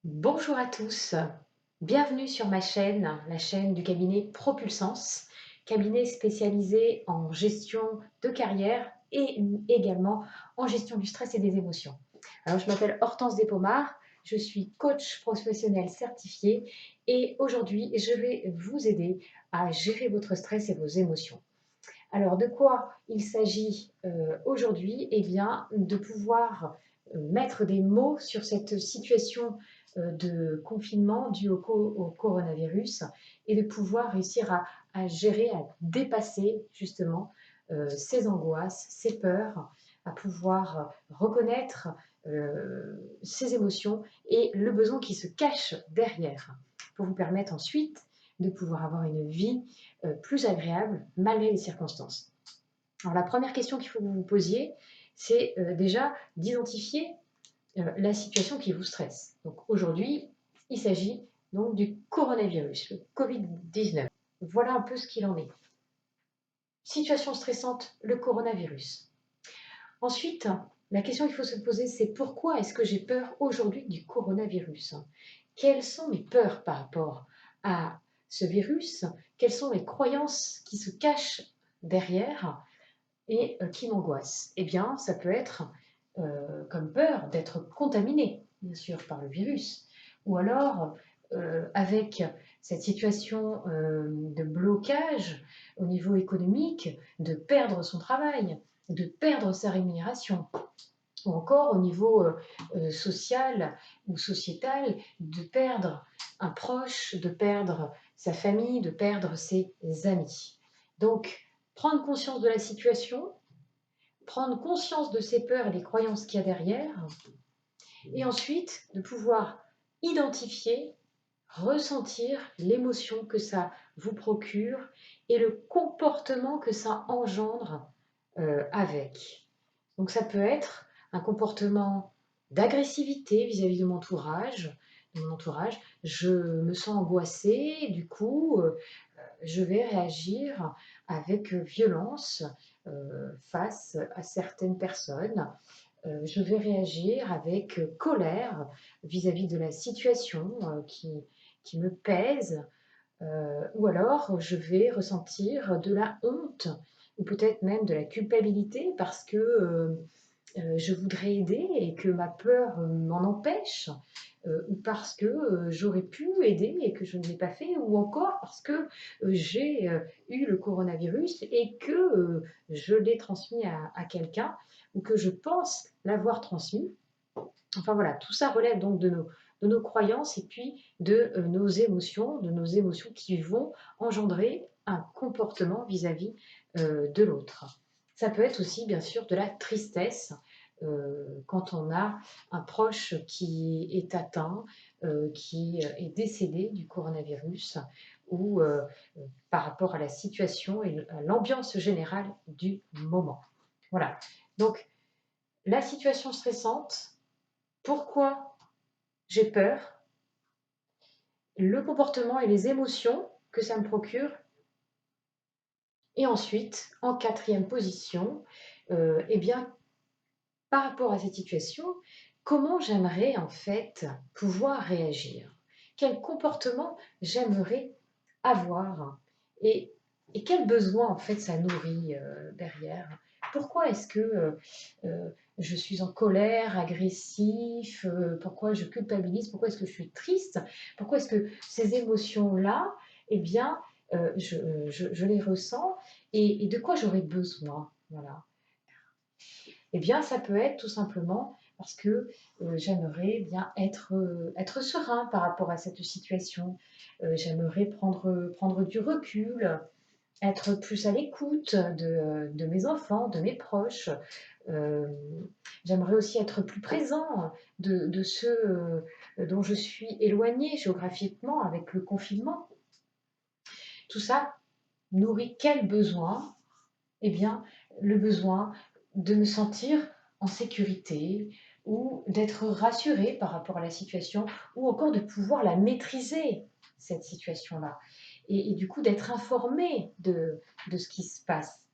Bonjour à tous, bienvenue sur ma chaîne, la chaîne du cabinet Propulsance, cabinet spécialisé en gestion de carrière et également en gestion du stress et des émotions. Alors, je m'appelle Hortense Despomard, je suis coach professionnel certifié et aujourd'hui, je vais vous aider à gérer votre stress et vos émotions. Alors, de quoi il s'agit aujourd'hui? Eh bien, de pouvoir mettre des mots sur cette situation de confinement due au coronavirus et de pouvoir réussir à gérer, à dépasser justement ces angoisses, ces peurs, à pouvoir reconnaître ces émotions et le besoin qui se cache derrière pour vous permettre ensuite de pouvoir avoir une vie plus agréable malgré les circonstances. Alors la première question qu'il faut que vous vous posiez, c'est déjà d'identifier la situation qui vous stresse. Donc aujourd'hui, il s'agit donc du coronavirus, le Covid-19. Voilà un peu ce qu'il en est. Situation stressante, le coronavirus. Ensuite, la question qu'il faut se poser, c'est pourquoi est-ce que j'ai peur aujourd'hui du coronavirus? Quelles sont mes peurs par rapport à ce virus? Quelles sont les croyances qui se cachent derrière et qui m'angoissent? Eh bien, ça peut être comme peur d'être contaminé, bien sûr, par le virus. Ou alors, avec cette situation de blocage au niveau économique, de perdre son travail, de perdre sa rémunération, ou encore au niveau social ou sociétal, de perdre un proche, de perdre sa famille, de perdre ses amis. Donc, prendre conscience de la situation, prendre conscience de ses peurs et des croyances qu'il y a derrière, et ensuite de pouvoir identifier, ressentir l'émotion que ça vous procure et le comportement que ça engendre avec. Donc ça peut être un comportement d'agressivité vis-à-vis de mon entourage. Je me sens angoissée, du coup, je vais réagir avec violence face à certaines personnes. Je vais réagir avec colère vis-à-vis de la situation qui me pèse, ou alors je vais ressentir de la honte ou peut-être même de la culpabilité parce que je voudrais aider et que ma peur m'en empêche, ou parce que j'aurais pu aider et que je ne l'ai pas fait, ou encore parce que j'ai eu le coronavirus et que je l'ai transmis à quelqu'un ou que je pense l'avoir transmis. Enfin voilà, tout ça relève donc de nos croyances et puis de nos émotions qui vont engendrer un comportement vis-à-vis de l'autre. Ça peut être aussi bien sûr de la tristesse quand on a un proche qui est atteint, qui est décédé du coronavirus ou par rapport à la situation et à l'ambiance générale du moment. Voilà. Donc, la situation stressante, pourquoi j'ai peur, le comportement et les émotions que ça me procure, et ensuite, en quatrième position, eh bien, par rapport à cette situation, comment j'aimerais en fait pouvoir réagir? Quel comportement j'aimerais avoir? Et, et quel besoin en fait ça nourrit derrière? Pourquoi est-ce que je suis en colère, agressif? Pourquoi je culpabilise? Pourquoi est-ce que je suis triste? Pourquoi est-ce que ces émotions-là, eh bien, je les ressens et de quoi j'aurais besoin? Voilà. Eh bien, ça peut être tout simplement parce que j'aimerais bien être serein par rapport à cette situation. J'aimerais prendre du recul, être plus à l'écoute de mes enfants, de mes proches. Euh, J'aimerais aussi être plus présent de ceux dont je suis éloignée géographiquement avec le confinement. Tout ça nourrit quel besoin? Eh bien, le besoin de me sentir en sécurité ou d'être rassurée par rapport à la situation ou encore de pouvoir la maîtriser, cette situation-là. Et du coup, d'être informée de ce qui se passe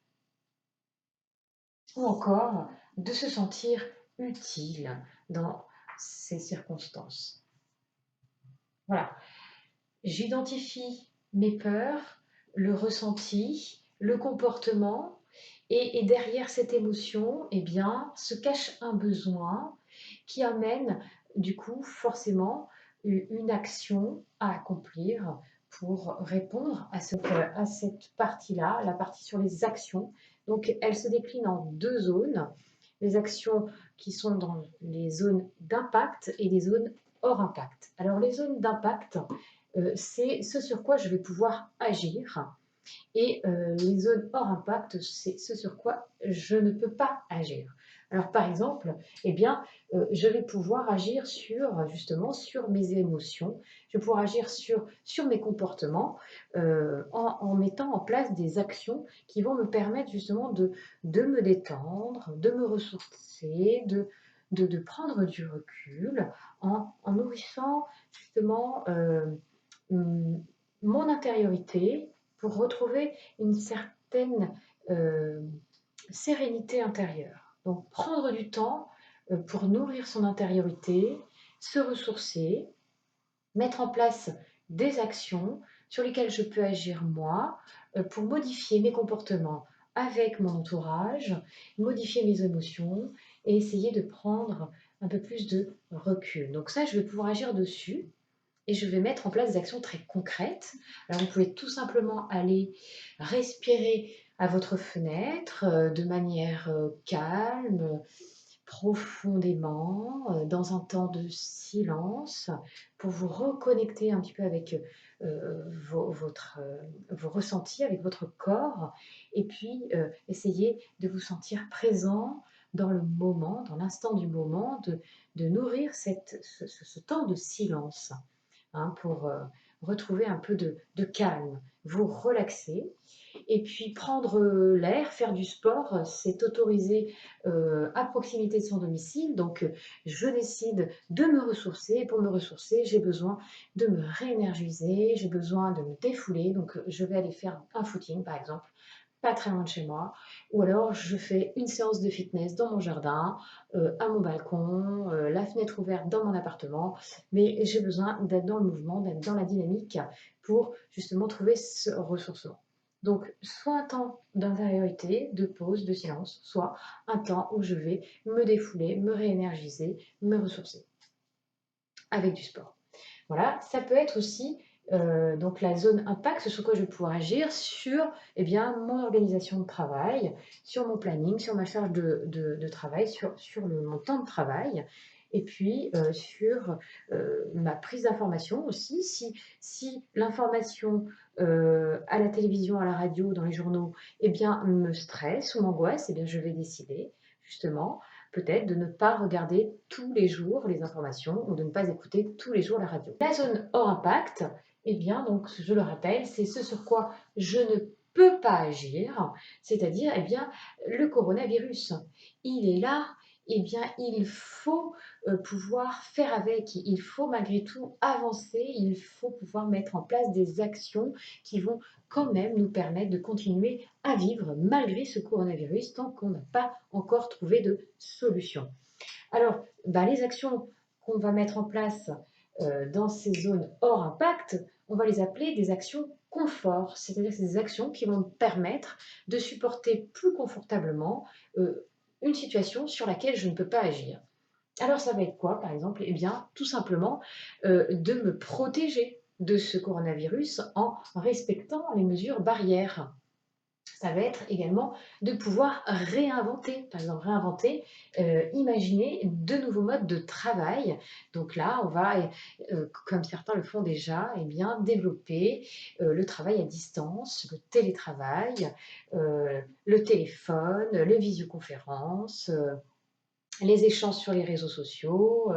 ou encore de se sentir utile dans ces circonstances. Voilà. J'identifie mes peurs, le ressenti, le comportement et derrière cette émotion, eh bien, se cache un besoin qui amène du coup forcément une action à accomplir pour répondre à cette partie-là, la partie sur les actions. Donc elle se décline en deux zones, les actions qui sont dans les zones d'impact et les zones hors impact. Alors les zones d'impact, c'est ce sur quoi je vais pouvoir agir. Et les zones hors impact, c'est ce sur quoi je ne peux pas agir. Alors par exemple, eh bien, je vais pouvoir agir justement sur mes émotions, je vais pouvoir agir sur mes comportements en mettant en place des actions qui vont me permettre justement de me détendre, de me ressourcer, de prendre du recul en nourrissant justement mon intériorité pour retrouver une certaine euh, sérénité intérieure. Donc prendre du temps pour nourrir son intériorité, se ressourcer, mettre en place des actions sur lesquelles je peux agir moi pour modifier mes comportements avec mon entourage, modifier mes émotions et essayer de prendre un peu plus de recul. Donc ça, je vais pouvoir agir dessus et je vais mettre en place des actions très concrètes. Alors, vous pouvez tout simplement aller respirer à votre fenêtre de manière calme, profondément, dans un temps de silence, pour vous reconnecter un petit peu avec vos ressentis, avec votre corps, et puis essayer de vous sentir présent dans le moment, dans l'instant du moment, de nourrir ce temps de silence pour retrouver un peu de calme, vous relaxer. Et puis prendre l'air, faire du sport, c'est autorisé à proximité de son domicile. Donc je décide de me ressourcer. Et pour me ressourcer, j'ai besoin de me réénergiser, j'ai besoin de me défouler. Donc je vais aller faire un footing par exemple, pas très loin de chez moi, ou alors je fais une séance de fitness dans mon jardin, à mon balcon, la fenêtre ouverte dans mon appartement, mais j'ai besoin d'être dans le mouvement, d'être dans la dynamique pour justement trouver ce ressourcement. Donc, soit un temps d'intériorité, de pause, de silence, soit un temps où je vais me défouler, me réénergiser, me ressourcer avec du sport. Voilà, ça peut être aussi donc la zone impact, sur quoi je vais pouvoir agir sur eh bien, mon organisation de travail, sur mon planning, sur ma charge de travail, sur mon temps de travail, et puis sur ma prise d'information aussi. Si l'information à la télévision, à la radio, dans les journaux, eh bien, me stresse ou m'angoisse, eh bien, je vais décider justement peut-être de ne pas regarder tous les jours les informations ou de ne pas écouter tous les jours la radio. La zone hors impact, eh bien, donc, je le rappelle, c'est ce sur quoi je ne peux pas agir, c'est-à-dire, eh bien, le coronavirus. Il est là, eh bien, il faut pouvoir faire avec, il faut malgré tout avancer, il faut pouvoir mettre en place des actions qui vont quand même nous permettre de continuer à vivre malgré ce coronavirus tant qu'on n'a pas encore trouvé de solution. Alors, les actions qu'on va mettre en place dans ces zones hors impact, on va les appeler des actions confort, c'est-à-dire que c'est des actions qui vont permettre de supporter plus confortablement une situation sur laquelle je ne peux pas agir. Alors ça va être quoi, par exemple? Eh bien, tout simplement, de me protéger de ce coronavirus en respectant les mesures barrières. Ça va être également de pouvoir réinventer, par exemple réinventer, imaginer de nouveaux modes de travail. Donc là, on va, comme certains le font déjà, eh bien développer, le travail à distance, le télétravail, le téléphone, les visioconférences, les échanges sur les réseaux sociaux.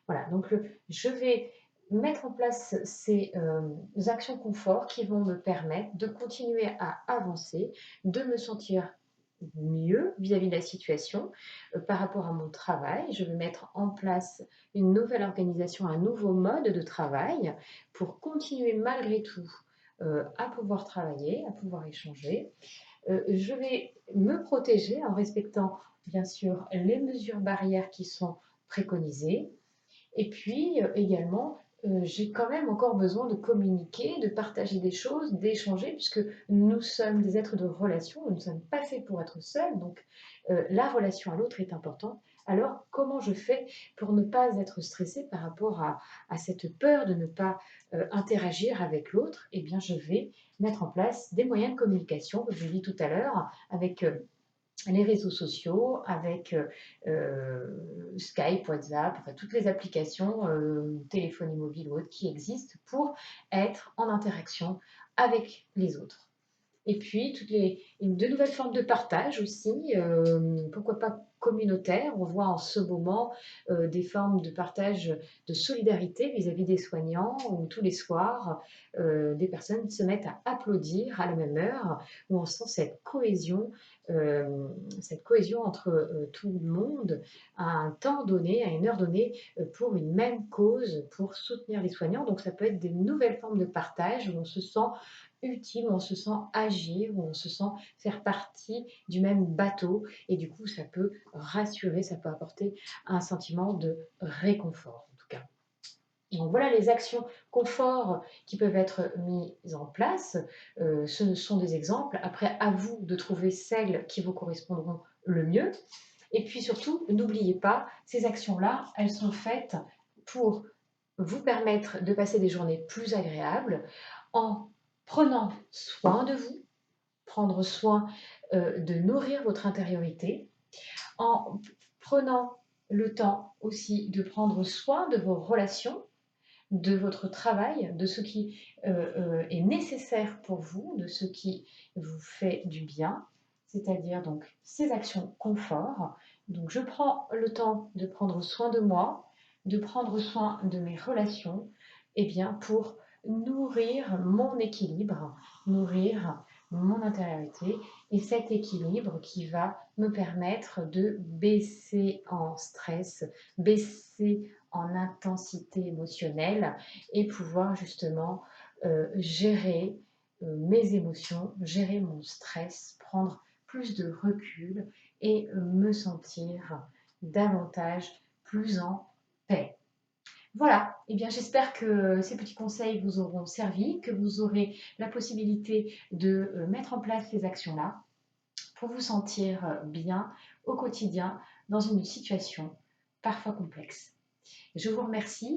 Voilà, donc je vais mettre en place ces actions confort qui vont me permettre de continuer à avancer, de me sentir mieux vis-à-vis de la situation par rapport à mon travail. Je vais mettre en place une nouvelle organisation, un nouveau mode de travail pour continuer malgré tout à pouvoir travailler, à pouvoir échanger. Je vais me protéger en respectant bien sûr les mesures barrières qui sont préconisées et puis également j'ai quand même encore besoin de communiquer, de partager des choses, d'échanger puisque nous sommes des êtres de relation, nous ne sommes pas faits pour être seuls, donc la relation à l'autre est importante. Alors comment je fais pour ne pas être stressée par rapport à cette peur de ne pas, interagir avec l'autre? Eh bien je vais mettre en place des moyens de communication, comme je l'ai dit tout à l'heure, avec, les réseaux sociaux, avec Skype, WhatsApp, enfin toutes les applications, téléphonie mobile ou autres qui existent pour être en interaction avec les autres. Et puis de nouvelles formes de partage aussi, pourquoi pas communautaire. On voit en ce moment des formes de partage de solidarité vis-à-vis des soignants, où tous les soirs, des personnes se mettent à applaudir à la même heure, où on sent cette cohésion entre tout le monde à un temps donné, à une heure donnée, pour une même cause, pour soutenir les soignants. Donc ça peut être des nouvelles formes de partage où on se sent utile, où on se sent agir, où on se sent faire partie du même bateau et du coup ça peut rassurer, ça peut apporter un sentiment de réconfort en tout cas. Donc voilà les actions confort qui peuvent être mises en place. Ce sont des exemples. Après, à vous de trouver celles qui vous correspondront le mieux. Et puis surtout, n'oubliez pas, ces actions-là, elles sont faites pour vous permettre de passer des journées plus agréables en prenant soin de vous, prendre soin de nourrir votre intériorité, en prenant le temps aussi de prendre soin de vos relations, de votre travail, de ce qui est nécessaire pour vous, de ce qui vous fait du bien, c'est-à-dire donc ces actions confort. Donc je prends le temps de prendre soin de moi, de prendre soin de mes relations, et bien pour nourrir mon équilibre, nourrir mon intériorité et cet équilibre qui va me permettre de baisser en stress, baisser en intensité émotionnelle et pouvoir justement gérer mes émotions, gérer mon stress, prendre plus de recul et me sentir davantage plus en paix. Voilà, eh bien, j'espère que ces petits conseils vous auront servi, que vous aurez la possibilité de mettre en place ces actions-là pour vous sentir bien au quotidien dans une situation parfois complexe. Je vous remercie.